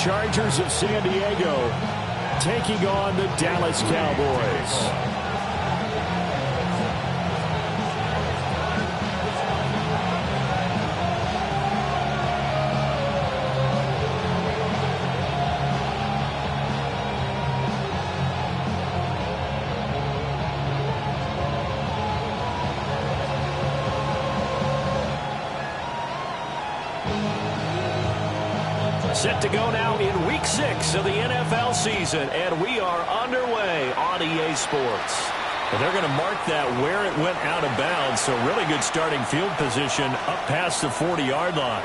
Chargers of San Diego taking on the Dallas Cowboys. Set to go now in Week 6 of the NFL season, and we are underway on EA Sports. And they're going to mark that where it went out of bounds, so really good starting field position up past the 40-yard line.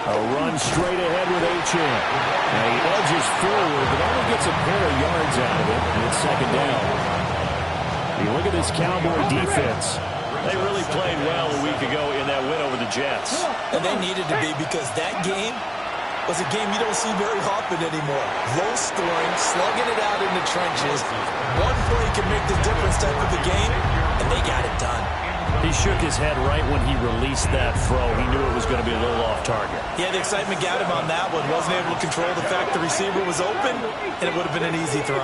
A run straight ahead with H.M. And he edges forward, but only gets a pair of yards out of it, and it's second down. You look at this Cowboy defense. They really played well a week ago in that win over the Jets. And they needed to be, because that game was a game you don't see very often anymore. Low scoring, slugging it out in the trenches. One play can make the difference type of a game, and they got it done. He shook his head right when he released that throw. He knew it was going to be a little off target. Yeah, the excitement got him on that one. Wasn't able to control the fact the receiver was open, and it would have been an easy throw.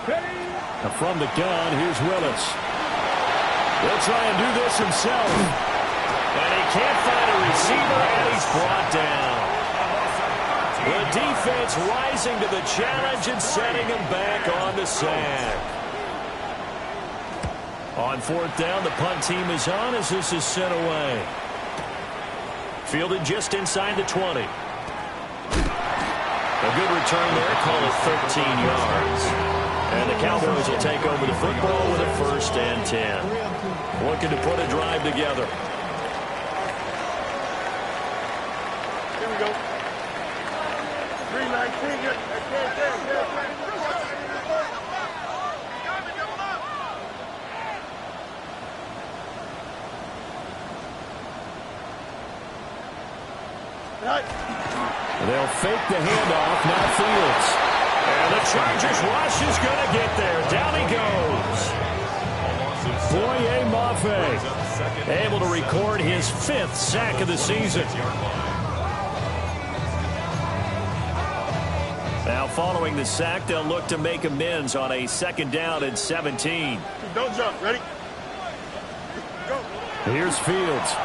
Now from the gun, here's Willis. He'll try and do this himself. And he can't find a receiver, and he's brought down. The defense rising to the challenge and setting him back on the sack. On fourth down, the punt team is on as this is sent away. Fielded just inside the 20. A good return there, call it 13 yards. And the Cowboys will take over the football with a 1st and 10. Looking to put a drive together. Here we go. 319. They'll fake the handoff, now Fields. And the Chargers rush is going to get there. Down he goes. Boye Mafe able to record his 5th sack of the season. Now following the sack, they'll look to make amends on a 2nd down and 17. Don't jump. Ready? Go. Here's Fields.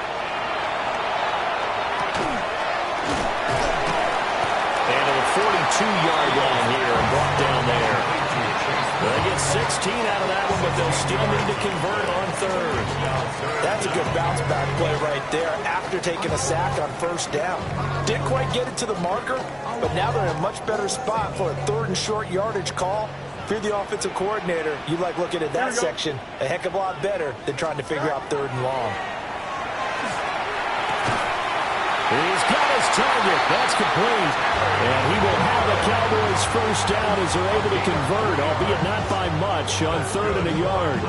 And a 42-yard line here and brought down there. They get 16 out of that one, but they'll still need to convert on 3rd. That's a good bounce-back play right there after taking a sack on 1st down. Didn't quite get it to the marker, but now they're in a much better spot for a 3rd and short yardage call. If you're the offensive coordinator, you like looking at that section a heck of a lot better than trying to figure out 3rd and long. He's got his target. That's complete. And he will have the Cowboys 1st down as they're able to convert, albeit not by much, on 3rd and a yard.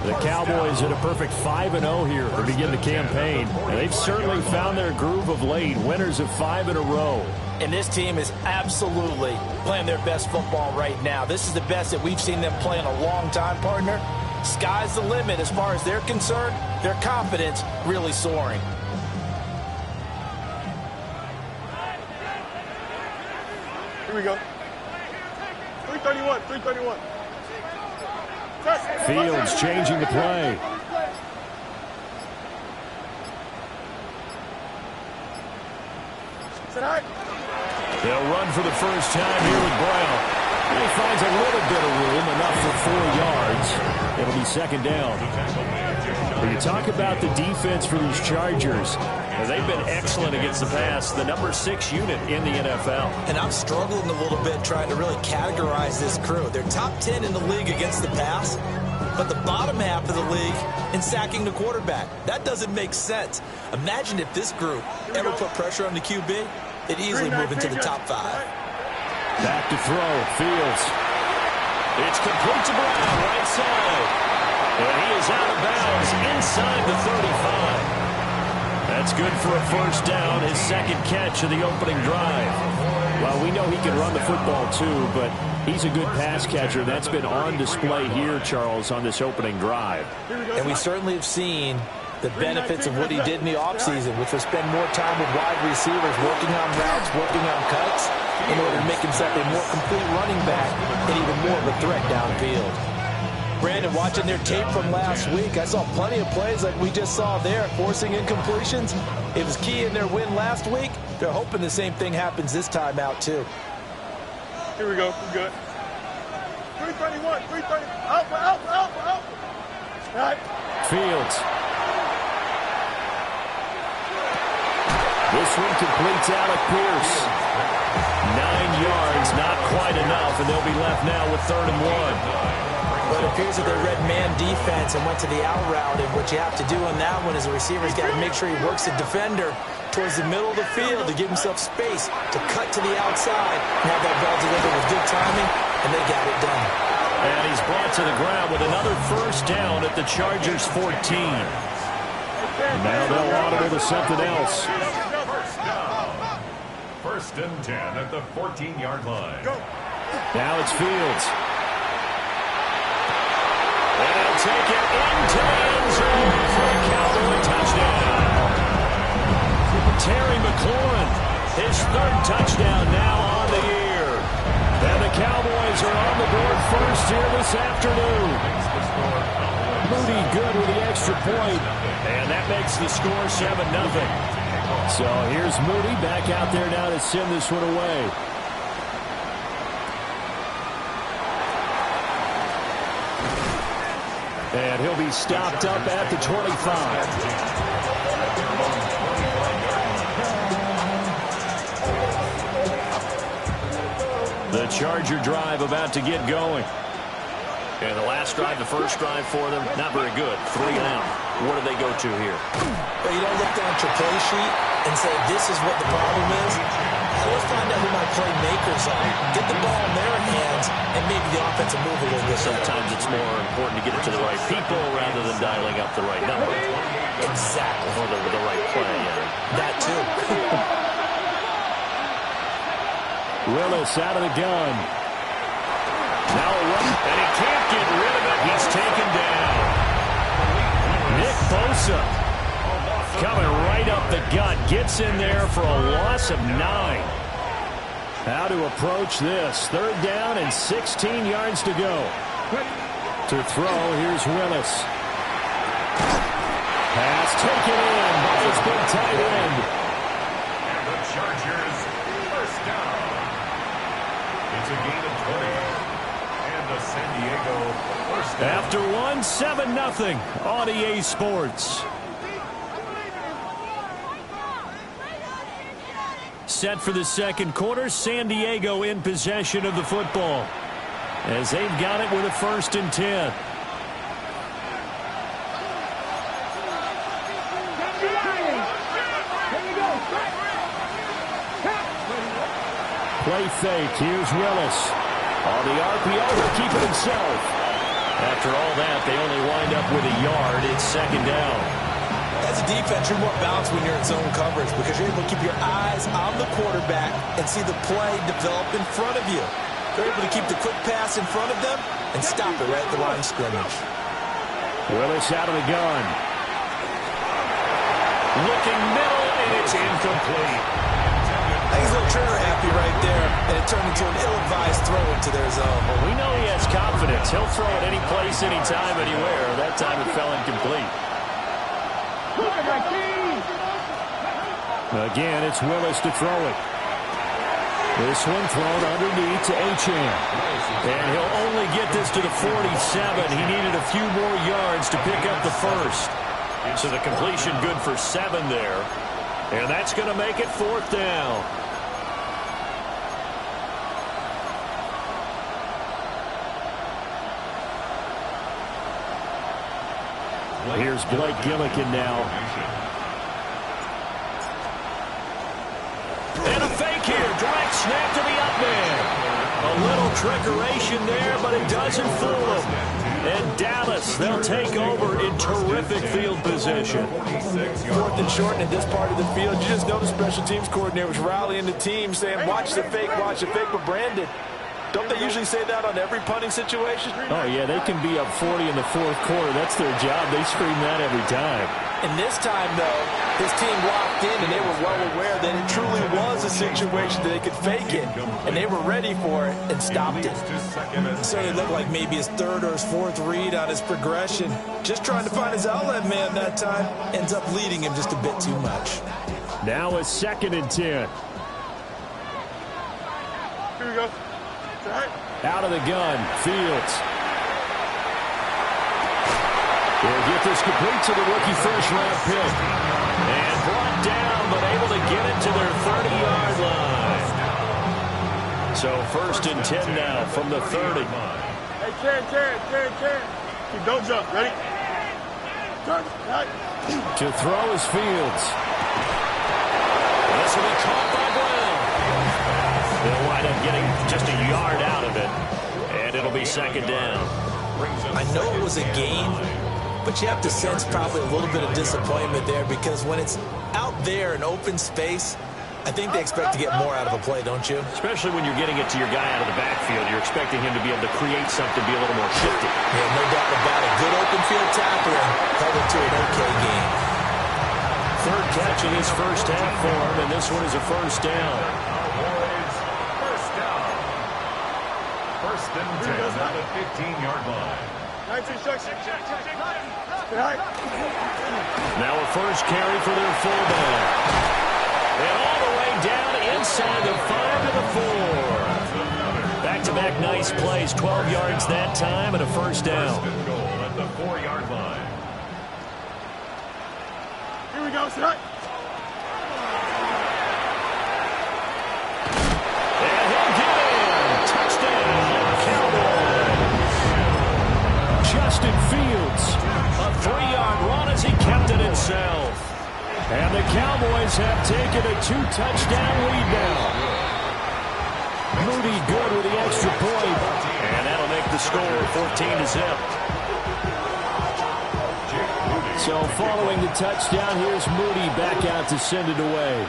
The Cowboys at a perfect 5-0 here to begin the campaign. And they've certainly found their groove of late, winners of 5 in a row. And this team is absolutely playing their best football right now. This is the best that we've seen them play in a long time, partner. Sky's the limit as far as they're concerned. Their confidence really soaring. Here we go. 331. 331. Fields changing the play. They'll run for the first time here with Brown. And he finds a little bit of room, enough for 4 yards. It'll be 2nd down. When you talk about the defense for these Chargers, they've been excellent against the pass, the number 6 unit in the NFL. And I'm struggling a little bit trying to really categorize this crew. They're top 10 in the league against the pass, but the bottom half of the league in sacking the quarterback. That doesn't make sense. Imagine if this group ever put pressure on the QB, it'd easily move into the top 5. Back to throw, Fields. It's complete to Brown, right side. And he is out of bounds inside the 35. That's good for a first down, his second catch of the opening drive. Well, we know he can run the football too, but he's a good pass catcher. That's been on display here, Charles, on this opening drive. And we certainly have seen the benefits of what he did in the offseason, which was spend more time with wide receivers, working on routes, working on cuts, in order to make himself a more complete running back and even more of a threat downfield. Brandon, watching their tape from last week, I saw plenty of plays like we just saw there, forcing incompletions. It was key in their win last week. They're hoping the same thing happens this time out, too. Here we go. We're good. 331. 330. Out. All right. Fields. This one completes Alec Pierce. 9 yards, not quite enough, and they'll be left now with 3rd and 1. But it appears that they read man defense and went to the out route, and what you have to do on that one is the receiver's got to make sure he works the defender towards the middle of the field to give himself space to cut to the outside and have that ball delivered with good timing, and they got it done. And he's brought to the ground with another first down at the Chargers' 14. Now they'll audible to something else. First and 10 at the 14-yard line. Now it's Fields. And he'll take it into the end zone for a Cowboy touchdown. Terry McLaurin, his 3rd touchdown now on the year. And the Cowboys are on the board first here this afternoon. Moody good with the extra point. And that makes the score 7-0. So here's Moody back out there now to send this one away. And he'll be stopped up at the 25. The Charger drive about to get going. And the last drive, the first drive for them, not very good. 3 and out. What do they go to here? But you don't look down at your play sheet and say, this is what the problem is. Let's find out who my playmakers are. Get the ball in their hands, and maybe the offense will move a little bit. Sometimes it's more important to get it to the right people rather than dialing up the right number. Exactly. Or the right play, yeah. That, too. Willis out of the gun. Now a run, and he can't get rid of it. He's taken down. Nick Bosa coming right up the gut. Gets in there for a loss of 9. How to approach this. 3rd down and 16 yards to go. To throw, here's Willis. Pass taken in by his big tight end. And the Chargers first down. It's a gain of 20. And the San Diego first down. After 7-0 on EA Sports. Set for the second quarter, San Diego in possession of the football as they've got it with a 1st and 10. Play fake. Here's Willis. On the RPO, he'll keep it himself. After all that, they only wind up with a yard. It's 2nd down. As a defense, you're more balanced when you're in zone coverage because you're able to keep your eyes on the quarterback and see the play develop in front of you. They're able to keep the quick pass in front of them and stop it right at the line of scrimmage. Willis out of the gun. Looking middle, and it's incomplete. I think he's a little trigger happy right there, and it turned into an ill-advised throw into their zone. Well, we know he has confidence. He'll throw it any place, anytime, anywhere. That time it fell incomplete. Again, it's Willis to throw it. This one thrown underneath to Achane. And he'll only get this to the 47. He needed a few more yards to pick up the 1st. So the completion good for 7 there. And that's going to make it 4th down. Here's Blake Gillikin now. And a fake here. Direct snap to the up man. A little trickeration there, but it doesn't fool him. And Dallas, they'll take over in terrific field position. 4th and short, and in this part of the field, you just know the special teams coordinator was rallying the team, saying, watch the fake, but Brandon, don't they usually say that on every punting situation? Oh, yeah, they can be up 40 in the 4th quarter. That's their job. They scream that every time. And this time, though, his team locked in, and they were well aware that it truly was a situation that they could fake it, and they were ready for it and stopped it. So it looked like maybe his 3rd or his 4th read on his progression. Just trying to find his outlet man that time. Ends up leading him just a bit too much. Now a 2nd and 10. Here we go. Out of the gun, Fields. They'll get this complete to the rookie first-round pick. And brought down, but able to get it to their 30-yard line. So 1st and 10 now from the 30. Hey, Ken. Don't jump. Ready? Turn. Right. To throw is Fields. This will be caught by Brown. They'll wind up getting just a yard out of it. And it'll be 2nd down. I know it was a gain, but you have to sense probably a little bit of disappointment there, because when it's out there in open space, I think they expect to get more out of a play, don't you? Especially when you're getting it to your guy out of the backfield. You're expecting him to be able to create something, be a little more shifty. Yeah, no doubt about it. Good open field tackle and held it to an okay game. 3rd catch in his first half for him, and this one is a 1st down. First down. 1st and 10 on the 15-yard line. 19 seconds. Now a first carry for their fullback. And all the way down inside the 5 to the 4. Back-to-back nice plays. 12 yards that time and a 1st down. 1st and goal at the 4-yard line. Here we go, set. And he'll get in. Touchdown, Cowboys. Justin Fields, a 3-yard run as he kept it himself. And the Cowboys have taken a 2-touchdown lead now. Moody good with the extra point. And that'll make the score 14-0. So following the touchdown, here's Moody back out to send it away.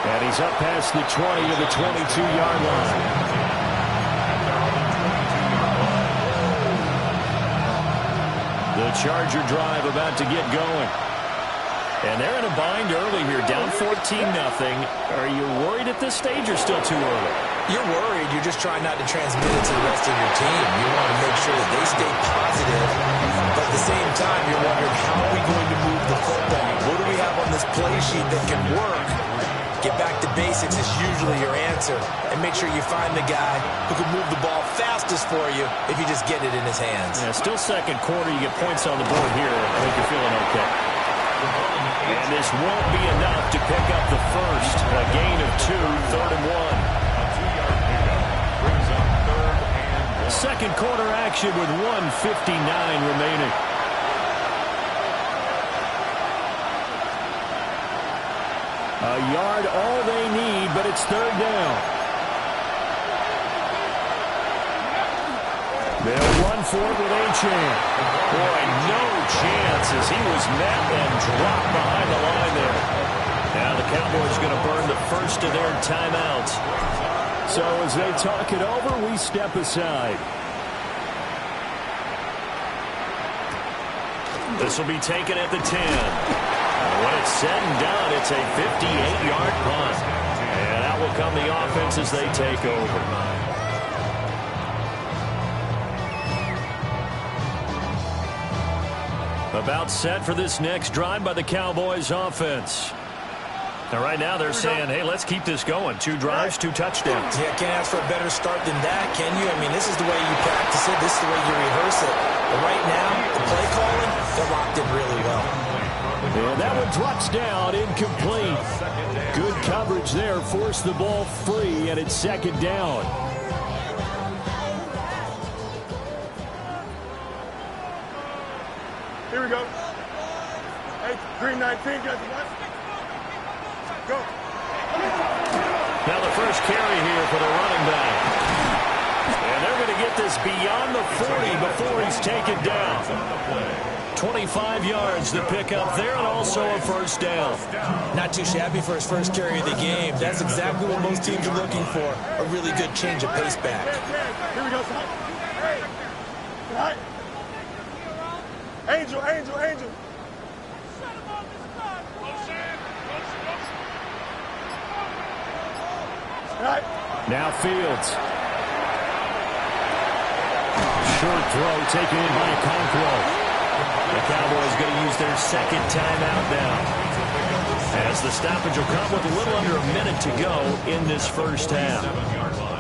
And he's up past the 20 to the 22-yard line. The Charger drive about to get going. And they're in a bind early here, down 14-0. Are you worried at this stage or still too early? You're worried. You're just trying not to transmit it to the rest of your team. You want to make sure that they stay positive. But at the same time, you're wondering, how are we going to move the football? What do we have on this play sheet that can work? Get back to basics is usually your answer. And make sure you find the guy who can move the ball fastest for you if you just get it in his hands. Yeah, still 2nd quarter. You get points on the board here. I think you're feeling okay. And this won't be enough to pick up the first. A gain of 2, 3rd and 1. A 2-yard pickup brings up 3rd and 1. 2nd quarter action with 1:59 remaining. A yard all they need, but it's 3rd down. They'll run for it with Achane. Boy, no chance as he was met and dropped behind the line there. Now the Cowboys going to burn the first of their timeouts. So as they talk it over, we step aside. This will be taken at the 10. When it's said and done, it's a 58-yard punt. And out will come the offense as they take over. About set for this next drive by the Cowboys offense. Now right now they're saying, hey, let's keep this going. 2 drives, 2 touchdowns. Yeah, can't ask for a better start than that, can you? I mean, this is the way you practice it. This is the way you rehearse it. But right now, the play calling, they're locked in really well. And that one drops down, incomplete. Good coverage there, forced the ball free, and it's 2nd down. Here we go. Hey, green 19, got the what? Go. Now the first carry here for the running back. And they're going to get this beyond the 40 before he's taken down. 25 yards to pick up there, and also a first down. Not too shabby for his first carry of the game. That's exactly what most teams are looking for. A really good change of pace back. Here we go, son. Right. Angel, Angel, Angel. Right. Now Fields. Short throw taken in by Conquo. The Cowboys going to use their second timeout now, as the stoppage will come with a little under a minute to go in this first half.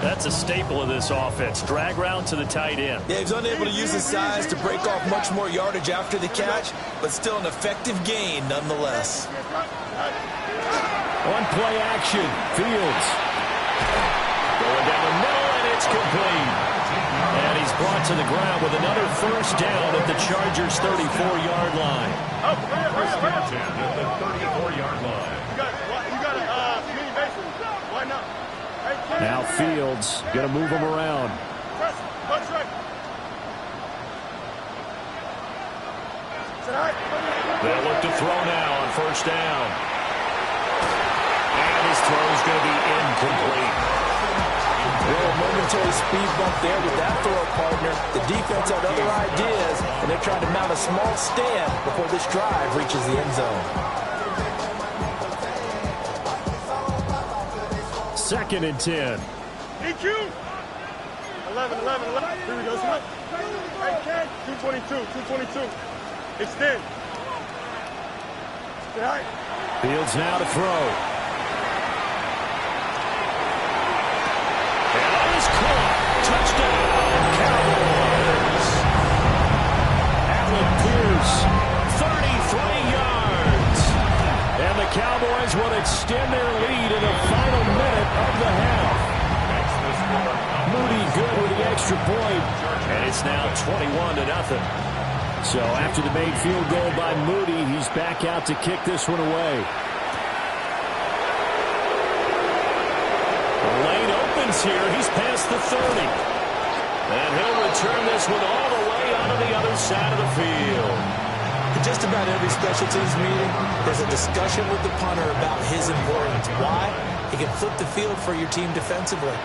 That's a staple of this offense. Drag route to the tight end. Yeah, he's unable to use his size to break off much more yardage after the catch, but still an effective gain nonetheless. On play action, Fields. Going down the middle, and it's complete. And he's brought to the ground with another first down at the Chargers' 34-yard line. First down at the 34-yard line. You got a mini bases. Why not? Now Fields going to move him around. Punch right. They'll look to throw now on first down. And his throw's going to be incomplete. Well, momentary speed bump there with that throw partner. The defense had other ideas, and they're trying to mount a small stand before this drive reaches the end zone. 2nd and 10. EQ. 11. Here we go, son. Hey, Ken. 222. Extend. Stay high. Fields now to throw. Touchdown, Cowboys. Allen Pierce, 33 yards. And the Cowboys will extend their lead in the final minute of the half. Moody good with the extra point. And it's now 21-0. So after the made field goal by Moody, he's back out to kick this one away. Lane opens here. He's past the 30. And he'll return this one all the way onto the other side of the field. In just about every special teams meeting, there's a discussion with the punter about his importance. Why? He can flip the field for your team defensively,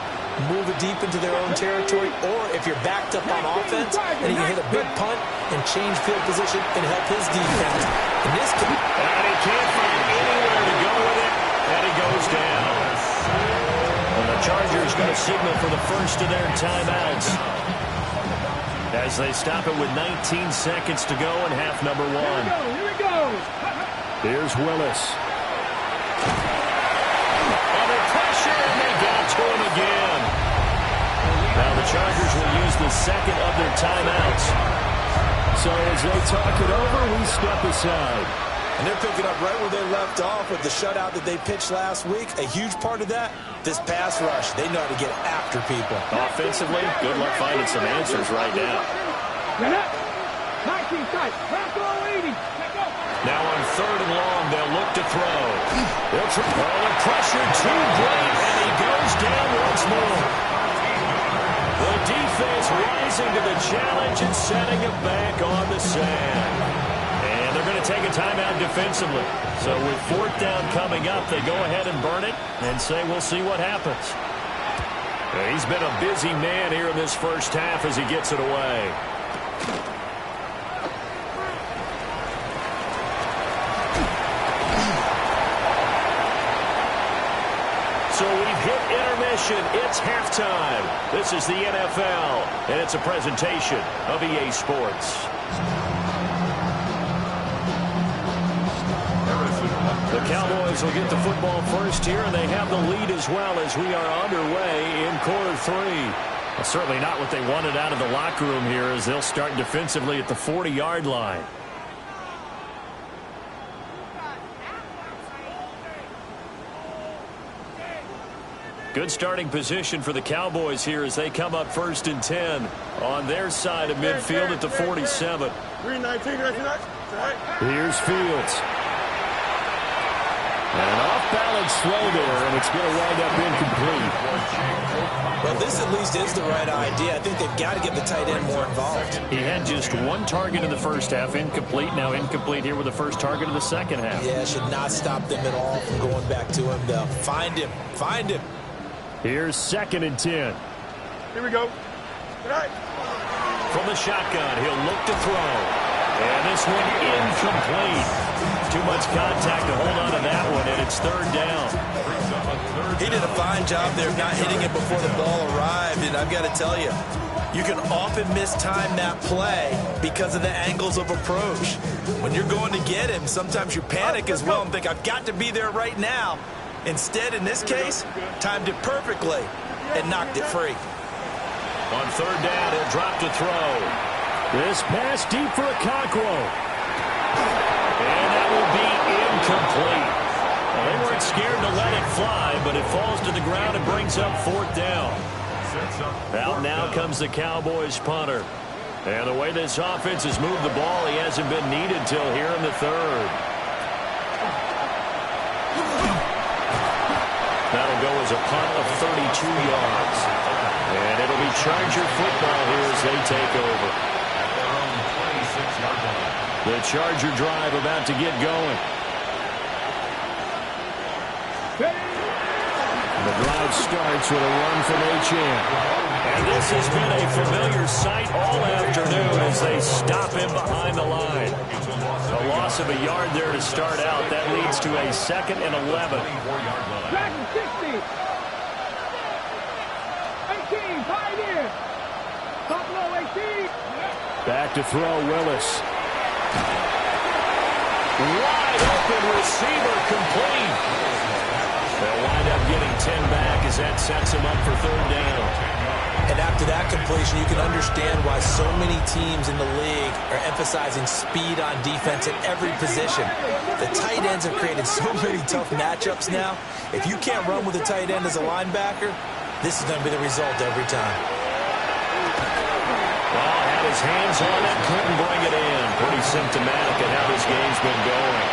move it deep into their own territory, or if you're backed up on offense, then he can hit a big punt and change field position and help his defense. In this case, and he can't find anywhere to go with it, and he goes down. And the Chargers going to signal for the first of their timeouts as they stop it with 19 seconds to go in half number 1. Here we go. Here's Willis. Under pressure, and they got to him again. Now the Chargers will use the second of their timeouts. So as they talk it over, we step aside. and they're picking up right where they left off with the shutout that they pitched last week. A huge part of that, this pass rush. They know how to get after people. Offensively, good luck finding some answers right now. Now on third and long, they'll look to throw. They'll try. Oh, the pressure too great, and he goes down once more. The defense rising to the challenge and setting it back on the sand. And they're going to take a timeout defensively. So with fourth down coming up, they go ahead and burn it and say we'll see what happens. He's been a busy man here in this first half as he gets it away. So we've hit intermission. It's halftime. This is the NFL, and it's a presentation of EA Sports. The Cowboys will get the football first here, and they have the lead as well as we are underway in quarter three. Well, certainly not what they wanted out of the locker room here as they'll start defensively at the 40-yard line. Good starting position for the Cowboys here as they come up first and 10 on their side of midfield at the 47. 319, Here's Fields. And an off-balance throw there, and it's going to wind up incomplete. Well, this at least is the right idea. I think they've got to get the tight end more involved. He had just one target in the first half, incomplete. Now incomplete here with the first target of the second half. Yeah, should not stop them at all from going back to him, though. Find him. Find him. Here's 2nd and 10. Here we go. Good night. From the shotgun, he'll look to throw. And this one incomplete. Too much contact to hold on to that one, and it's 3rd down. He did a fine job there of not hitting it before the ball arrived, and I've got to tell you, you can often mistime that play because of the angles of approach. When you're going to get him, sometimes you panic as well and think, I've got to be there right now. Instead, in this case, timed it perfectly and knocked it free. On 3rd down, he'll drop to throw. This pass deep for a Cockrell. And that will be incomplete. Well, they weren't scared to let it fly, but it falls to the ground and brings up 4th down. Out now comes the Cowboys punter. And the way this offense has moved the ball, he hasn't been needed till here in the 3rd. That'll go as a punt of 32 yards. And it'll be Charger football here as they take over. The Charger drive about to get going. The drive starts with a run from H.M. And this has been a familiar sight all afternoon as they stop him behind the line. A loss of a yard there to start out. That leads to a 2nd and 11. Back to 60. 18, pioneer. Top low, 18. Back to throw, Willis. Wide open receiver complete. They'll wind up getting 10 back as that sets him up for 3rd down. And after that completion, you can understand why so many teams in the league are emphasizing speed on defense at every position. The tight ends have created so many tough matchups now. If you can't run with a tight end as a linebacker, this is going to be the result every time. Well, had his hands on it, couldn't bring it in. Pretty symptomatic of how this game's been going.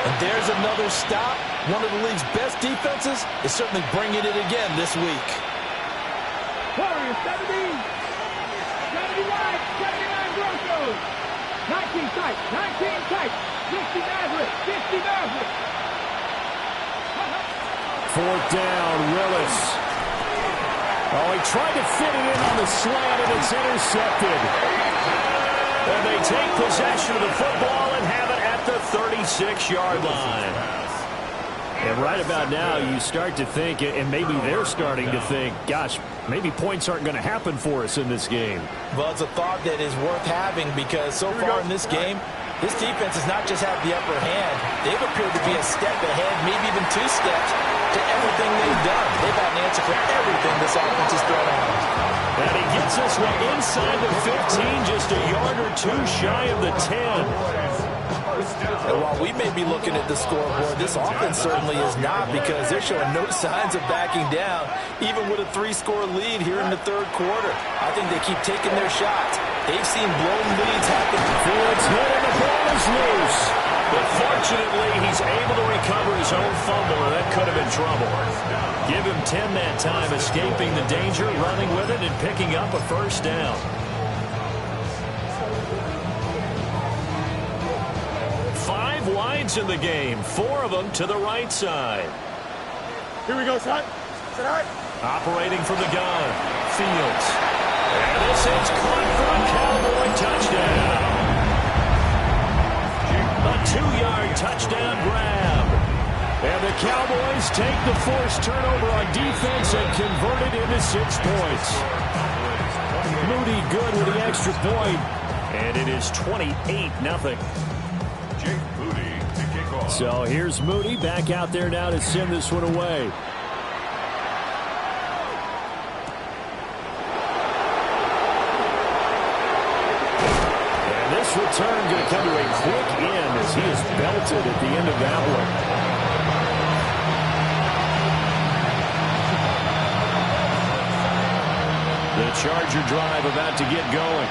And there's another stop. One of the league's best defenses is certainly bringing it again this week. Warriors, 70. 70 wide, 79 Broncos. 19 tight, 19 tight. 60 Maverick, 60 Maverick. 4th down, Willis. Oh, he tried to fit it in on the slant, and it's intercepted. And they take possession of the football and have it at the 36-yard line. And right about now, you start to think, and maybe they're starting to think, gosh, maybe points aren't going to happen for us in this game. Well, it's a thought that is worth having because so far in this game, this defense has not just had the upper hand. They've appeared to be a step ahead, maybe even 2 steps, to everything they've done. They've had an answer for everything this offense has thrown at them. And he gets this one inside the 15, just a yard or 2 shy of the 10. And while we may be looking at the scoreboard, this offense certainly is not because they're showing no signs of backing down, even with a 3-score lead here in the 3rd quarter. I think they keep taking their shots. They've seen blown leads happen. Ford's hit and the ball is loose. But fortunately, he's able to recover his own fumble, or that could have been trouble. Give him 10 that time, escaping the danger, running with it, and picking up a 1st down. 5 wides in the game, 4 of them to the right side. Here we go, son. Tonight. Operating from the gun, Fields. And this is caught for a Cowboy touchdown. A 2-yard touchdown grab. And the Cowboys take the forced turnover on defense and convert it into 6 points. Moody good with the extra point. And it is 28-0. So here's Moody back out there now to send this one away. And this return going to come to a quick end as he is belted at the end of that one. The Charger drive about to get going.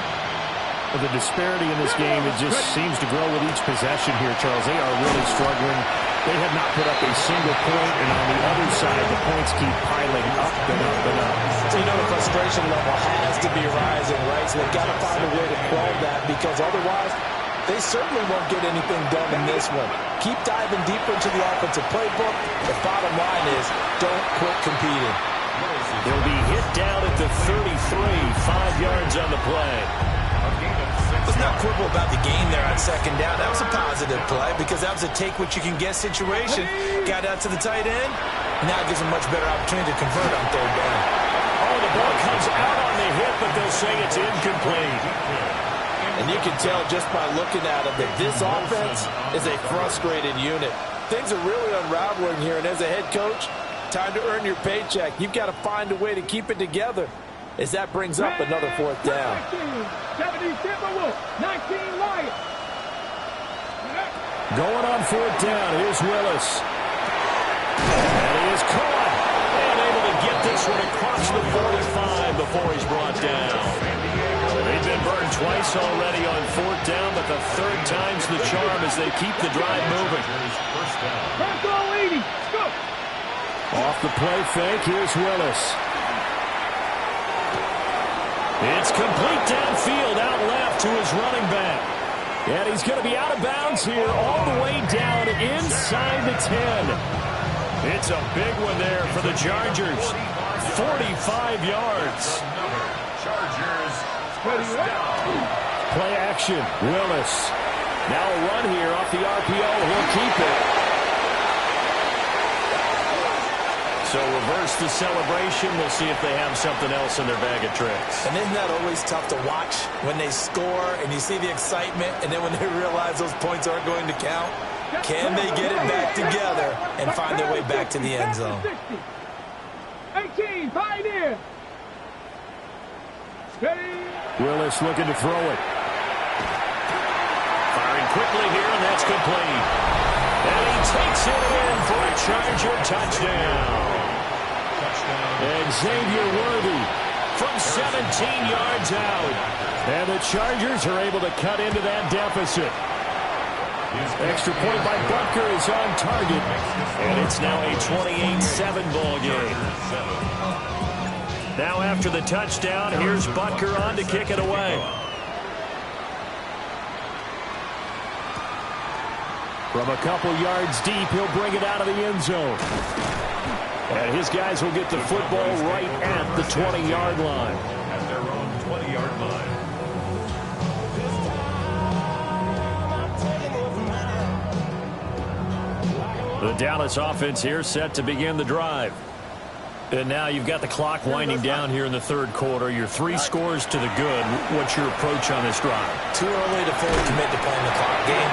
The disparity in this game, it just seems to grow with each possession here, Charles. They are really struggling They have not put up a single point, and on the other side, the points keep piling up and up and up. So you know the frustration level has to be rising, right? So they've got to find a way to quell that, because otherwise they certainly won't get anything done in this one. Keep diving deeper into the offensive playbook. The bottom line is don't quit competing. He'll be hit down at the 33, 5 yards on the play. Let's not quibble about the gain there on second down. That was a positive play because that was a take-what-you-can-get situation. Got out to the tight end. Now it gives them much better opportunity to convert on third down. Oh, the ball comes out on the hit, but they'll say it's incomplete. And you can tell just by looking at it that this offense is a frustrated unit. Things are really unraveling here, and as a head coach, time to earn your paycheck. You've got to find a way to keep it together as that brings up another fourth down. 17 Timberwolves, 19 Lions. Going on fourth down, here's Willis. And he is caught and able to get this one across the 45 before he's brought down. They've been burned twice already on fourth down, but the third time's the charm as they keep the drive moving. First all 80. Go. Off the play fake, here's Willis. It's complete downfield, out left to his running back. And he's going to be out of bounds here all the way down inside the 10. It's a big one there for the Chargers. 45 yards. Chargers, first down. Play action, Willis. Now a run here off the RPO. He'll keep it. So reverse the celebration. We'll see if they have something else in their bag of tricks. And isn't that always tough to watch when they score and you see the excitement, and then when they realize those points aren't going to count? Can they get it back together and find their way back to the end zone? 18, Pioneer. Steady. Willis looking to throw it. Firing quickly here, and that's complete. And he takes it in for a Charger touchdown. And Xavier Worthy from 17 yards out. And the Chargers are able to cut into that deficit. Extra point by Butker is on target. And it's now a 28-7 ball game. Now after the touchdown, here's Butker on to kick it away. From a couple yards deep, he'll bring it out of the end zone. And his guys will get the football right at the 20-yard line. At their own 20-yard line. The Dallas offense here set to begin the drive. And now you've got the clock winding down here in the third quarter. Your 3 scores to the good. What's your approach on this drive? Too early to fully commit to playing the clock game.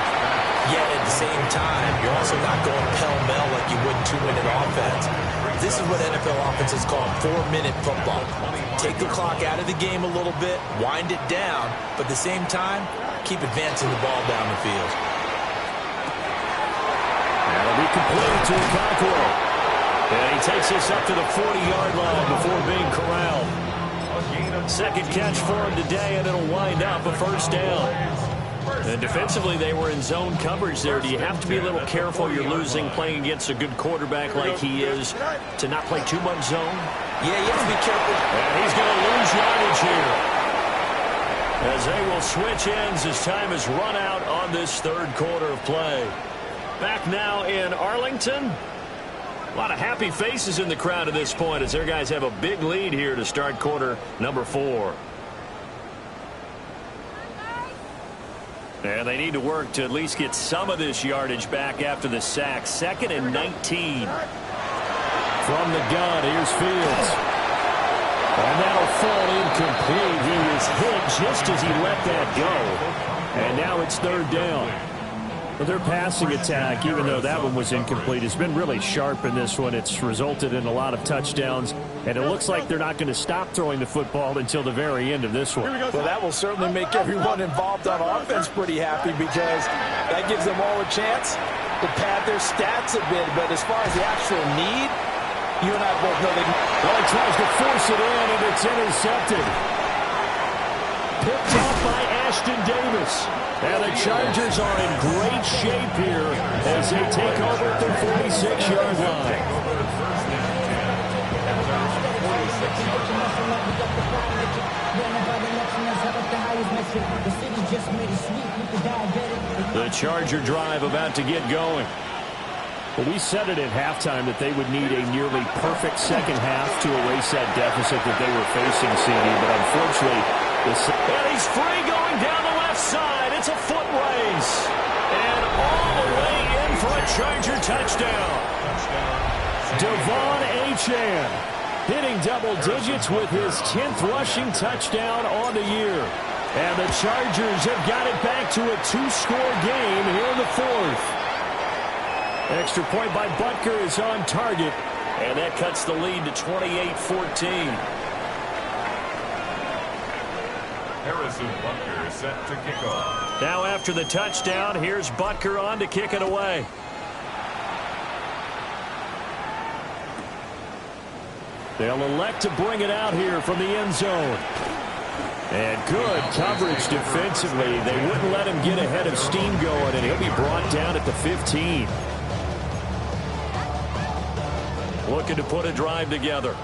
Yet at the same time, you're also not going pell-mell like you would 2-minute offense. This is what NFL offenses call 4-minute football. Take the clock out of the game a little bit, wind it down, but at the same time, keep advancing the ball down the field. That'll be complete to Okonkwo. And he takes us up to the 40-yard line before being corralled. Second catch for him today, and it'll wind up a first down. And defensively, they were in zone coverage there. Do you have to be a little careful? You're losing playing against a good quarterback like he is to not play too much zone? Yeah, you have to be careful. And he's going to lose yardage here, as they will switch ends as time has run out on this third quarter of play. Back now in Arlington. A lot of happy faces in the crowd at this point as their guys have a big lead here to start quarter number 4. And they need to work to at least get some of this yardage back after the sack. 2nd and 19. From the gun, here's Fields. And that'll fall incomplete. He was hit just as he let that go. And now it's third down. Well, their passing attack, even though that one was incomplete, has been really sharp in this one. It's resulted in a lot of touchdowns, and it looks like they're not going to stop throwing the football until the very end of this one. Well, that will certainly make everyone involved on offense pretty happy, because that gives them all a chance to pad their stats a bit. But as far as the actual need, you and I both know that. Well, he tries to force it in, and it's intercepted. Picked off by Ashton Davis. And the Chargers are in great shape here as they take over at their 46-yard line. The Charger drive about to get going. Well, we said it at halftime that they would need a nearly perfect second half to erase that deficit that they were facing, CD. But unfortunately, and he's free going down the left side. It's a foot race. And all the way in for a Charger touchdown. Devon Achane hitting double digits with his 10th rushing touchdown on the year. And the Chargers have got it back to a 2-score game here in the fourth. Extra point by Butker is on target, and that cuts the lead to 28-14. Harrison Butker set to kick off. Now after the touchdown, here's Butker on to kick it away. They'll elect to bring it out here from the end zone. And good coverage defensively. They wouldn't let him get ahead of steam going, and he'll be brought down at the 15. Looking to put a drive together.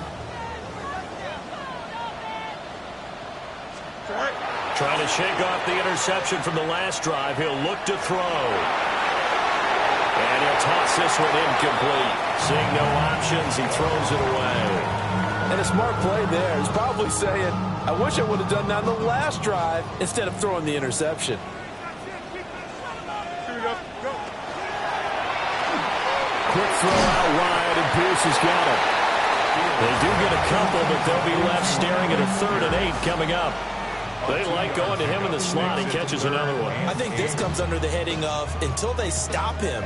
Trying to shake off the interception from the last drive. He'll look to throw. And he'll toss this one incomplete. Seeing no options, he throws it away. And a smart play there. He's probably saying, I wish I would have done that on the last drive instead of throwing the interception. Quick throw out wide, and Pierce has got it. They do get a couple, but they'll be left staring at a 3rd and 8 coming up. They like going to him in the slot. He catches another one. I think this comes under the heading of, until they stop him,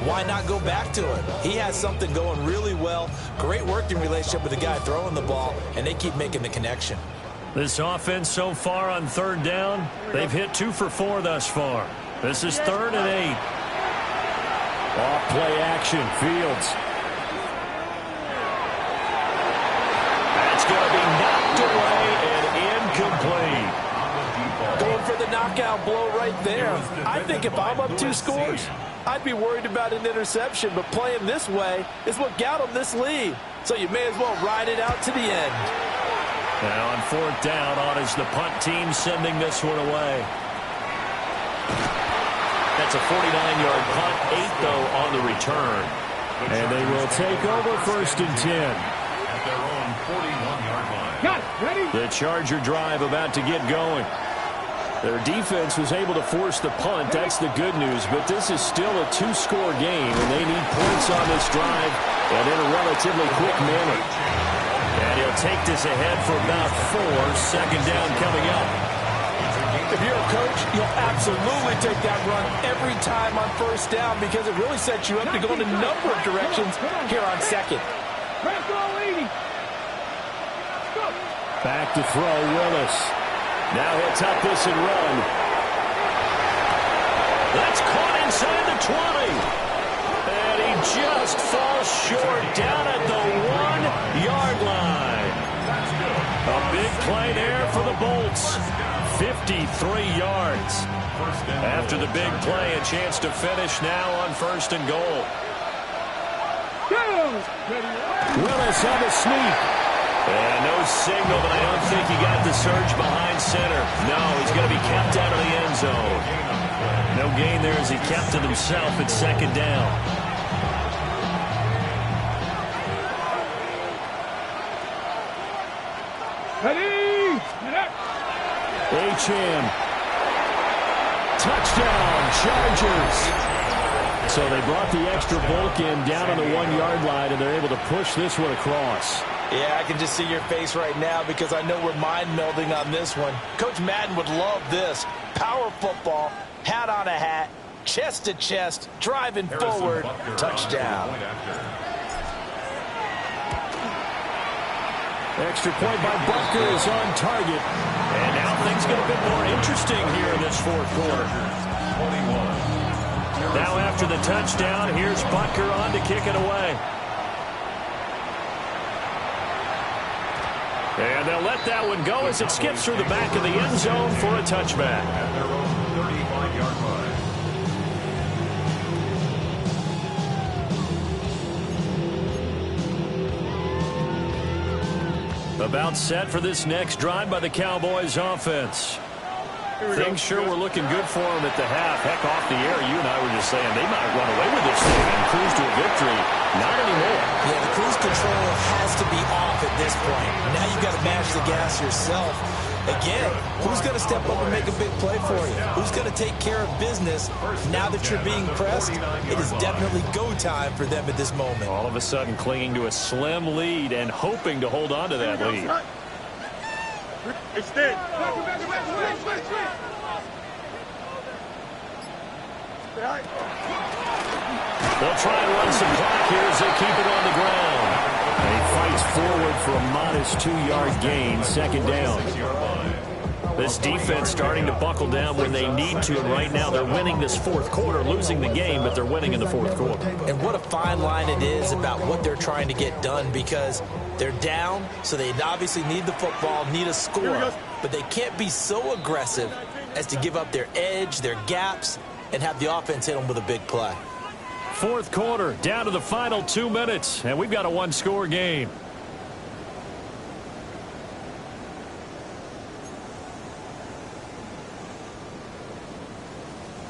why not go back to him? He has something going really well. Great working relationship with the guy throwing the ball, and they keep making the connection. This offense so far on 3rd down, they've hit 2 for 4 thus far. This is 3rd and 8. Off play action, Fields. That's going to be knocked away and incomplete. Going for the knockout blow right there. I think if I'm up 2 scores, I'd be worried about an interception, but playing this way is what got them this lead. So you may as well ride it out to the end. Now on 4th down, on is the punt team sending this one away. That's a 49-yard punt, 8 though on the return. And they will take over 1st and 10. At their own 41-yard line. Got it. Ready? The Charger drive about to get going. Their defense was able to force the punt. That's the good news. But this is still a 2-score game, and they need points on this drive and in a relatively quick manner. And he'll take this ahead for about 4. 2nd down coming up. If you're a coach, you'll absolutely take that run every time on 1st down because it really sets you up to go in a number of directions here on 2nd. Back to throw, Willis. Now he'll tuck this and run. That's caught inside the 20. And he just falls short down at the 1-yard line. A big play there for the Bolts. 53 yards. After the big play, a chance to finish now on 1st and goal. Willis on the sneak. And no signal, but I don't think he got the surge behind center. No, he's going to be kept out of the end zone. No gain there as he kept it himself at 2nd down. Ready? Achane. Touchdown, Chargers. So they brought the extra bulk in down on the 1-yard line, and they're able to push this one across. Yeah, I can just see your face right now because I know we're mind melding on this one. Coach Madden would love this. Power football, hat on a hat, chest to chest, driving forward, touchdown. Extra point by Butker is on target. And now things get a bit more interesting here in this 4th quarter. 21. Now after the touchdown, here's Butker on to kick it away. And they'll let that one go as it skips through the back of the end zone for a touchback. At their own 35-yard line. About set for this next drive by the Cowboys offense. Things sure were looking good for them at the half. Heck, off the air, you and I were just saying they might run away with this thing and cruise to a victory. Not anymore. Yeah, the cruise control has to be off at this point. Now you've got to mash the gas yourself. Again, who's going to step up and make a big play for you? Who's going to take care of business now that you're being pressed? It is definitely go time for them at this moment. All of a sudden clinging to a slim lead and hoping to hold on to that lead. Extend. They'll try and run some clock here as they keep it on the ground. And he fights forward for a modest 2-yard gain, second down. This defense starting to buckle down when they need to, and right now they're winning this fourth quarter, losing the game, but they're winning in the fourth quarter. And what a fine line it is about what they're trying to get done, because they're down, so they obviously need the football, need a score, but they can't be so aggressive as to give up their edge, their gaps, and have the offense hit them with a big play. Fourth quarter, down to the final 2 minutes, and we've got a one-score game.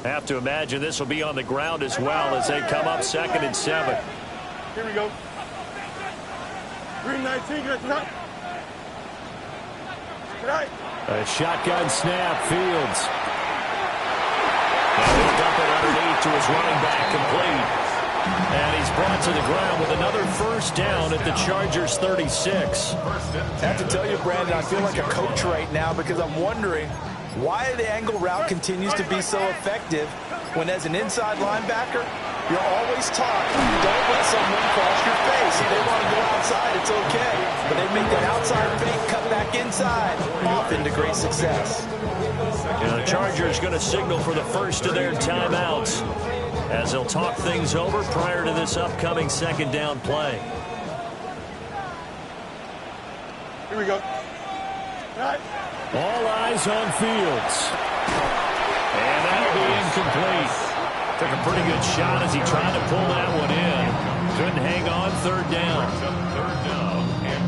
Have to imagine this will be on the ground as well as they come up 2nd and 7. Here we go. Green 19, get up. A shotgun snap, Fields. And he'll dump it underneath to his running back, complete. And he's brought to the ground with another first down at the Chargers' 36. I have to tell you, Brandon, I feel like a coach right now because I'm wondering why the angle route continues to be so effective when, as an inside linebacker, you're always taught, don't let someone cross your face. If they want to go outside, it's okay. But they make that outside fake, cut back inside, often to great success. The Chargers going to signal for the first of their timeouts as they'll talk things over prior to this upcoming second down play. Here we go. All eyes on Fields. And that'll be incomplete. Took a pretty good shot as he tried to pull that one in. Couldn't hang on, third down.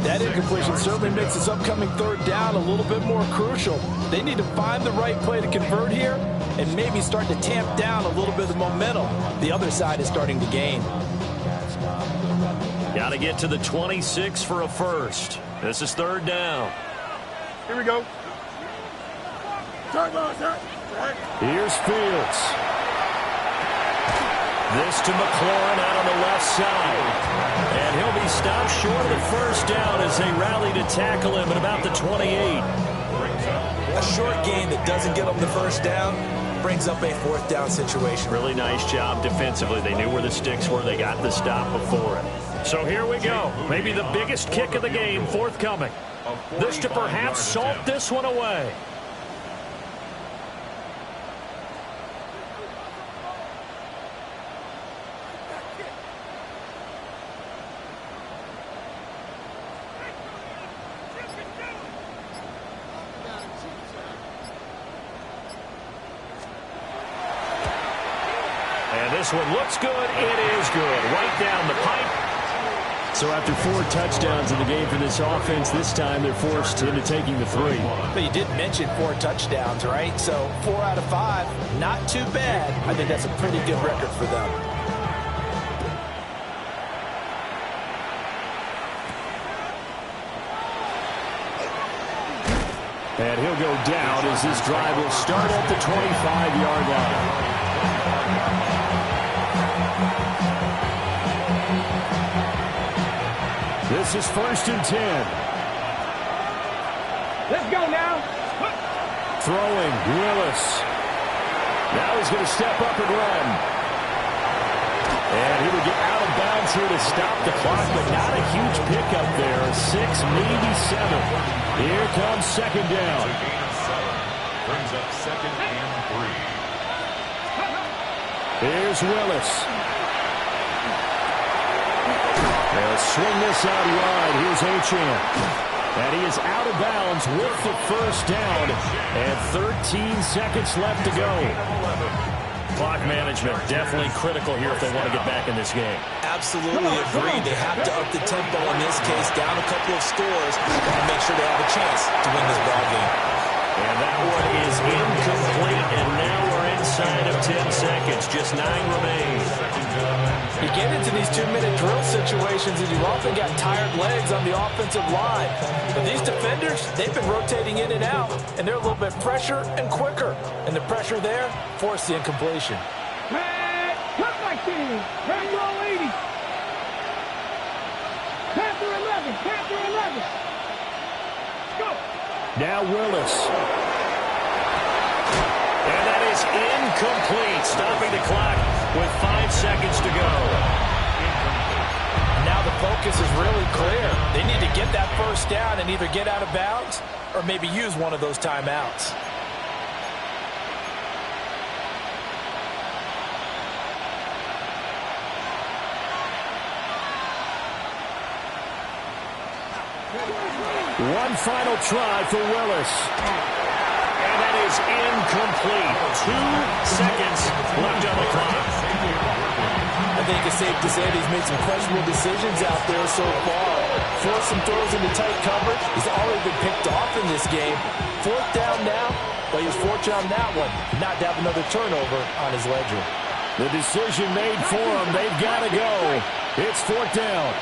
That incompletion certainly makes this upcoming third down a little bit more crucial. They need to find the right play to convert here and maybe start to tamp down a little bit of momentum. The other side is starting to gain. Got to get to the 26 for a first. This is third down. Here we go. Here's Fields. This to McLaurin out on the left side. And he'll be stopped short of the first down as they rally to tackle him at about the 28. A short gain that doesn't get them the first down brings up a fourth down situation. Really nice job defensively. They knew where the sticks were. They got the stop before it. So here we go. Maybe the biggest kick of the game forthcoming. This to perhaps salt this one away. And this one looks good. It is good. Right down the pipe. So after 4 touchdowns in the game for this offense, this time they're forced into taking the 3. But you did mention 4 touchdowns, right? So 4 out of 5, not too bad. I think that's a pretty good record for them. And he'll go down as this drive will start at the 25-yard line. This is 1st and 10. Let's go now. Throwing, Willis. Now he's going to step up and run. And he will get out of bounds here to stop the clock, but not a huge pickup there. 6, maybe 7. Here comes second down. Brings up 2nd and 3. Here's Willis. They'll swing this out wide. Here's Achane. And he is out of bounds with the first down. And 13 seconds left to go. Clock management definitely critical here if they want to get back in this game. Absolutely agreed. They have to up the tempo in this case, down a couple of scores, and make sure they have a chance to win this ball game. And that one is incomplete, and now we're inside of 10 seconds. Just 9 remain. You get into these 2-minute drill situations, and you've often got tired legs on the offensive line. But these defenders, they've been rotating in and out, and they're a little bit fresher and quicker. And the pressure there forced the incompletion. Hey, cut my team. Hey, you all 80. Panther 11. Panther 11. Go. Now Willis. And that is incomplete, stopping the clock with 5 seconds to go. Now the focus is really clear. They need to get that first down and either get out of bounds or maybe use one of those timeouts. One final try for Willis. And that is incomplete. 2 seconds left on the clock. I think it's safe to say that he's made some questionable decisions out there so far. Forced some throws into tight coverage. He's already been picked off in this game. 4th down now, but he was fortunate on that one not to have another turnover on his ledger. The decision made for him. They've got to go. It's 4th down.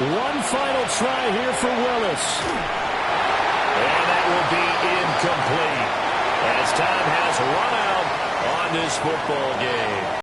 One final try here for Willis. And that will be incomplete as time has run out on this football game.